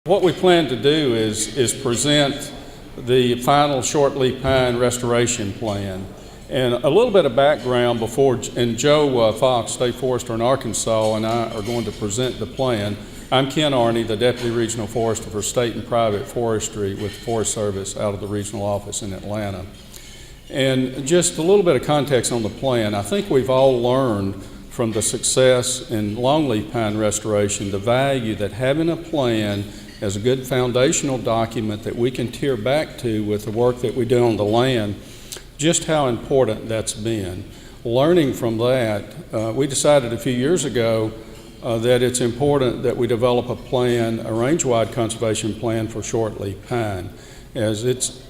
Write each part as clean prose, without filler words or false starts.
What we plan to do is present the final Shortleaf Pine Restoration Plan. And a little bit of background before, and Joe Fox, State Forester in Arkansas, and I are going to present the plan. I'm Ken Arney, the Deputy Regional Forester for State and Private Forestry with the Forest Service out of the regional office in Atlanta. And just a little bit of context on the plan. I think we've all learned from the success in longleaf pine restoration the value that having a plan as a good foundational document that we can tear back to with the work that we do on the land, just how important that's been. Learning from that, we decided a few years ago that it's important that we develop a plan, a range-wide conservation plan for shortleaf pine, as it's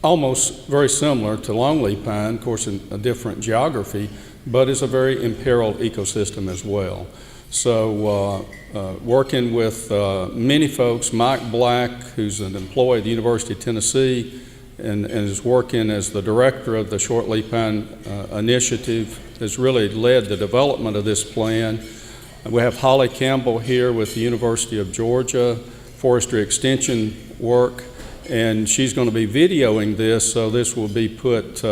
almost very similar to longleaf pine, of course in a different geography, but it's a very imperiled ecosystem as well. So working with many folks, Mike Black, who's an employee at the University of Tennessee and is working as the director of the Shortleaf Pine Initiative, has really led the development of this plan. We have Holly Campbell here with the University of Georgia, forestry extension work, and she's going to be videoing this, so this will be put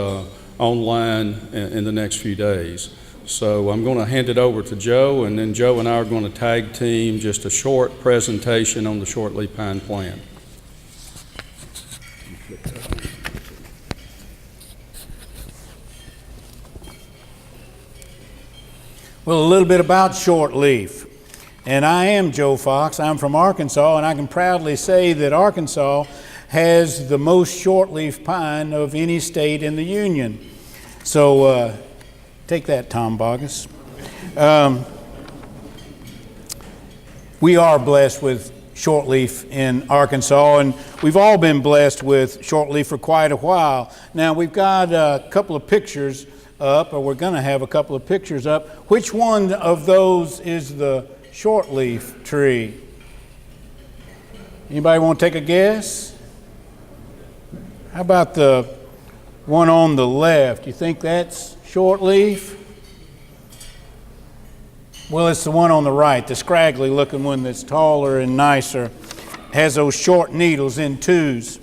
online in the next few days. So I'm going to hand it over to Joe, and then Joe and I are going to tag team just a short presentation on the Shortleaf Pine Plan. Well, a little bit about shortleaf. And I am Joe Fox. I'm from Arkansas, and I can proudly say that Arkansas has the most shortleaf pine of any state in the Union. So take that, Tom Bogus. We are blessed with shortleaf in Arkansas, and we've all been blessed with shortleaf for quite a while. Now, we've got a couple of pictures up, or we're going to have a couple of pictures up. Which one of those is the shortleaf tree? Anybody want to take a guess? How about the one on the left? You think that's shortleaf? Well, it's the one on the right, the scraggly looking one that's taller and nicer, has those short needles in twos.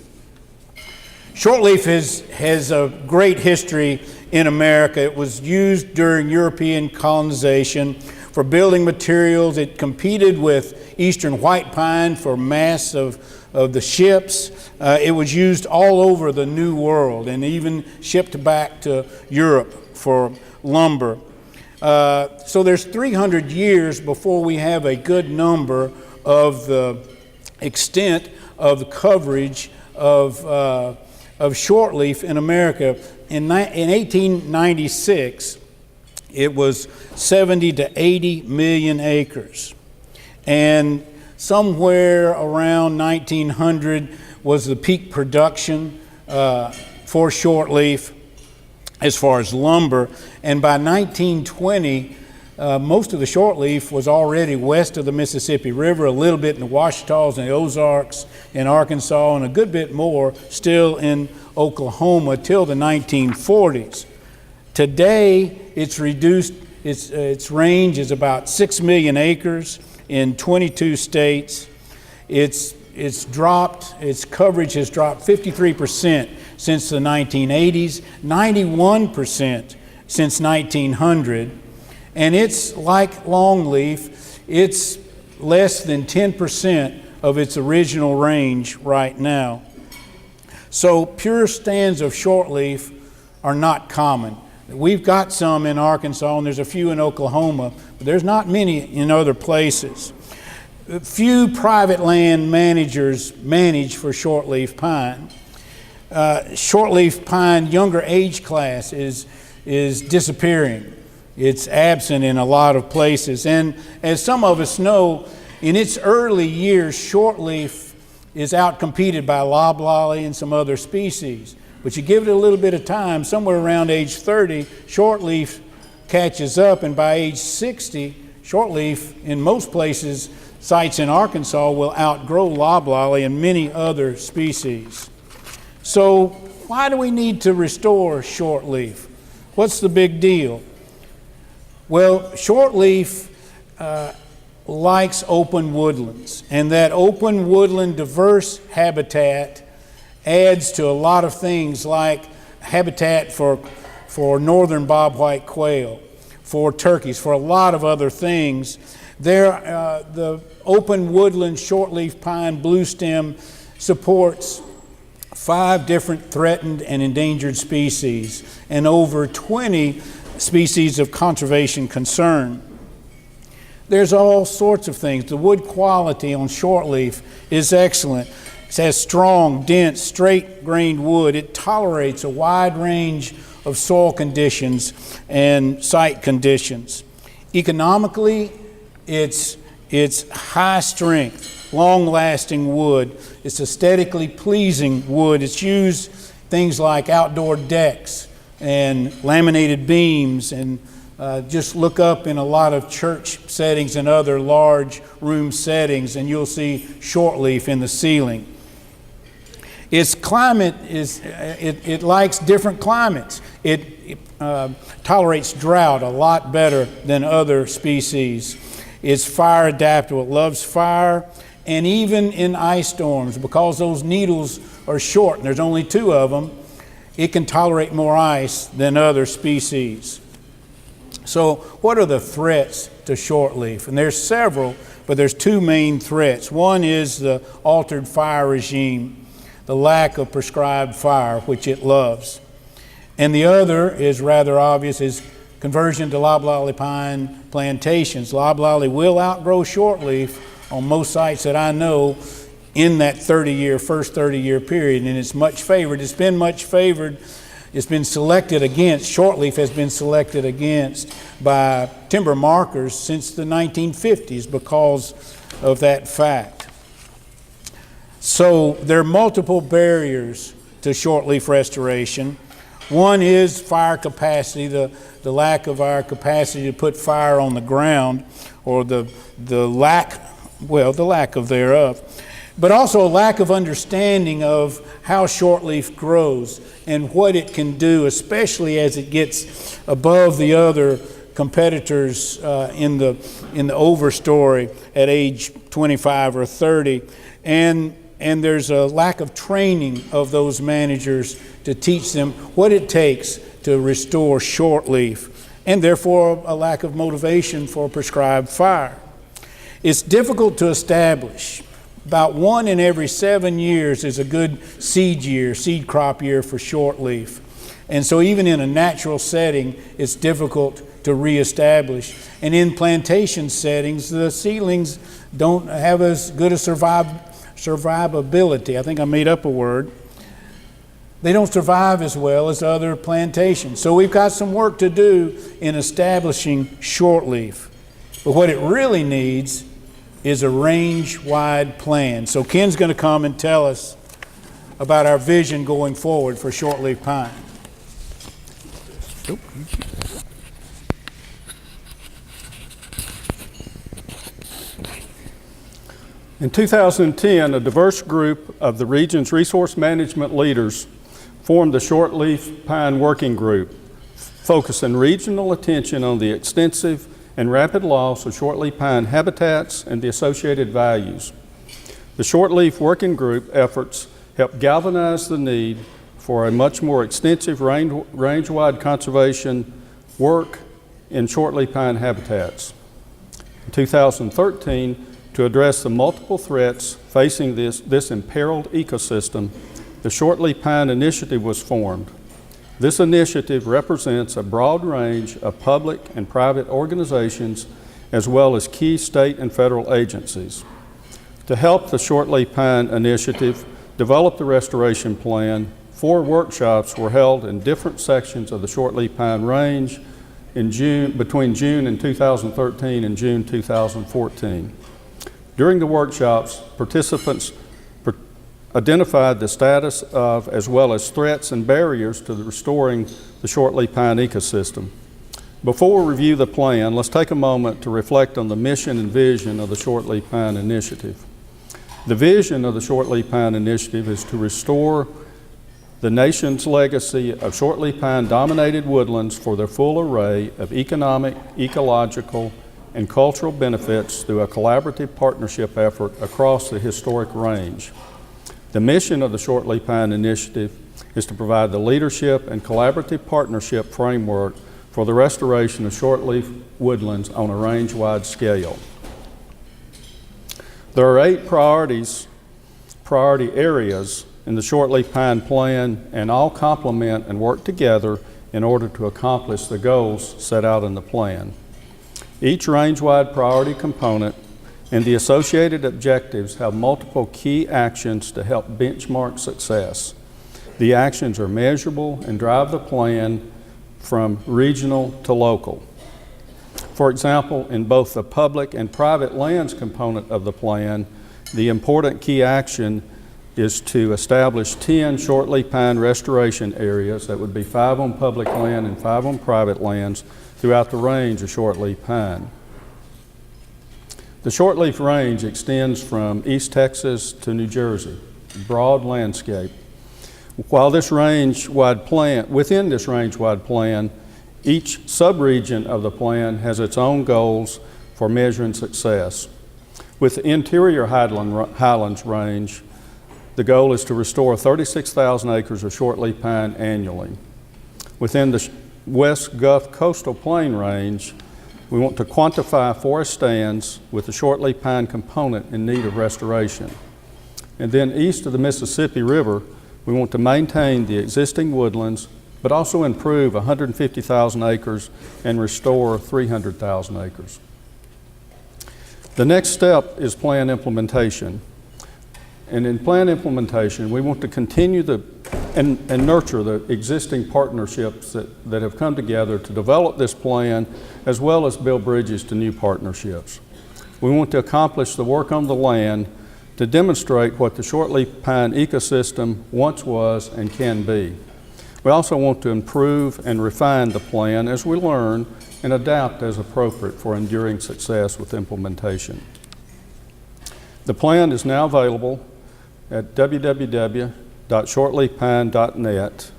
Shortleaf has a great history in America. It was used during European colonization for building materials. It competed with eastern white pine for mass of the ships. It was used all over the New World and even shipped back to Europe for lumber. So there's 300 years before we have a good number of the extent of the coverage of shortleaf in America. In 1896, it was 70 to 80 million acres. And somewhere around 1900 was the peak production for shortleaf as far as lumber. And by 1920, most of the shortleaf was already west of the Mississippi River, a little bit in the Ouachitas and the Ozarks in Arkansas, and a good bit more still in Oklahoma till the 1940s. Today, it's reduced, its range is about 6 million acres in 22 states. Its coverage has dropped 53% since the 1980s, 91% since 1900. And it's like longleaf, it's less than 10% of its original range right now. So pure stands of shortleaf are not common. We've got some in Arkansas, and there's a few in Oklahoma, but there's not many in other places. Few private land managers manage for shortleaf pine. Shortleaf pine younger age class is disappearing. It's absent in a lot of places. And as some of us know, in its early years, shortleaf is outcompeted by loblolly and some other species. But you give it a little bit of time, somewhere around age 30, shortleaf catches up, and by age 60, shortleaf in most places, sites in Arkansas, will outgrow loblolly and many other species. So why do we need to restore shortleaf? What's the big deal? Well, shortleaf likes open woodlands, and that open woodland diverse habitat adds to a lot of things like habitat for northern bobwhite quail, for turkeys, for a lot of other things. The open woodland shortleaf pine bluestem supports 5 different threatened and endangered species and over 20 species of conservation concern. There's all sorts of things. The wood quality on shortleaf is excellent. It has strong, dense, straight-grained wood. It tolerates a wide range of soil conditions and site conditions. Economically, it's high strength, long-lasting wood. It's aesthetically pleasing wood. It's used things like outdoor decks and laminated beams, and just look up in a lot of church settings and other large room settings and you'll see shortleaf in the ceiling. Its climate it likes different climates. It tolerates drought a lot better than other species. It's fire adaptable. It loves fire, and even in ice storms, because those needles are short and there's only 2 of them, it can tolerate more ice than other species. So what are the threats to shortleaf? And there's several, but there's 2 main threats. One is the altered fire regime, the lack of prescribed fire, which it loves. And the other is rather obvious, is conversion to loblolly pine plantations. Loblolly will outgrow shortleaf on most sites that I know in that first 30-year period, and it's much favored. It's been much favored. It's been selected against, shortleaf has been selected against by timber markers since the 1950s because of that fact. So there are multiple barriers to shortleaf restoration. One is fire capacity, the lack of our capacity to put fire on the ground, or the lack of thereof. But also a lack of understanding of how shortleaf grows and what it can do, especially as it gets above the other competitors in the overstory at age 25 or 30. And there's a lack of training of those managers to teach them what it takes to restore shortleaf, and therefore a lack of motivation for prescribed fire. It's difficult to establish. About 1 in every 7 years is a good seed crop year for shortleaf. And so even in a natural setting, it's difficult to reestablish. And in plantation settings, the seedlings don't have as good a survivability. I think I made up a word. They don't survive as well as other plantations. So we've got some work to do in establishing shortleaf. But what it really needs is a range-wide plan. So Ken's going to come and tell us about our vision going forward for shortleaf pine. In 2010, a diverse group of the region's resource management leaders formed the Shortleaf Pine Working Group, focusing regional attention on the extensive and rapid loss of shortleaf pine habitats and the associated values. The Shortleaf Working Group efforts help galvanize the need for a much more extensive range-wide conservation work in shortleaf pine habitats. In 2013, to address the multiple threats facing this imperiled ecosystem, the Shortleaf Pine Initiative was formed. This initiative represents a broad range of public and private organizations, as well as key state and federal agencies. To help the Shortleaf Pine Initiative develop the restoration plan, 4 workshops were held in different sections of the Shortleaf Pine Range between June in 2013 and June 2014. During the workshops, participants identified the status of, as well as threats and barriers to restoring the shortleaf pine ecosystem. Before we review the plan, let's take a moment to reflect on the mission and vision of the Shortleaf Pine Initiative. The vision of the Shortleaf Pine Initiative is to restore the nation's legacy of shortleaf pine dominated woodlands for their full array of economic, ecological, and cultural benefits through a collaborative partnership effort across the historic range. The mission of the Shortleaf Pine Initiative is to provide the leadership and collaborative partnership framework for the restoration of shortleaf woodlands on a range-wide scale. There are 8 priority areas in the Shortleaf Pine Plan, and all complement and work together in order to accomplish the goals set out in the plan. Each range-wide priority component and the associated objectives have multiple key actions to help benchmark success. The actions are measurable and drive the plan from regional to local. For example, in both the public and private lands component of the plan, the important key action is to establish 10 shortleaf pine restoration areas, that would be 5 on public land and 5 on private lands, throughout the range of shortleaf pine. The shortleaf range extends from East Texas to New Jersey, broad landscape. Within this range-wide plan, each subregion of the plan has its own goals for measuring success. With the interior Highlands range, the goal is to restore 36,000 acres of shortleaf pine annually. Within the West Gulf Coastal Plain range, we want to quantify forest stands with the shortleaf pine component in need of restoration. And then east of the Mississippi River, we want to maintain the existing woodlands, but also improve 150,000 acres and restore 300,000 acres. The next step is plan implementation. And in plan implementation, we want to continue and nurture the existing partnerships that have come together to develop this plan, as well as build bridges to new partnerships. We want to accomplish the work on the land to demonstrate what the shortleaf pine ecosystem once was and can be. We also want to improve and refine the plan as we learn and adapt as appropriate for enduring success with implementation. The plan is now available at www.shortleafpine.net,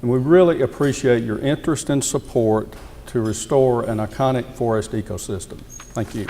and we really appreciate your interest and support to restore an iconic forest ecosystem. Thank you.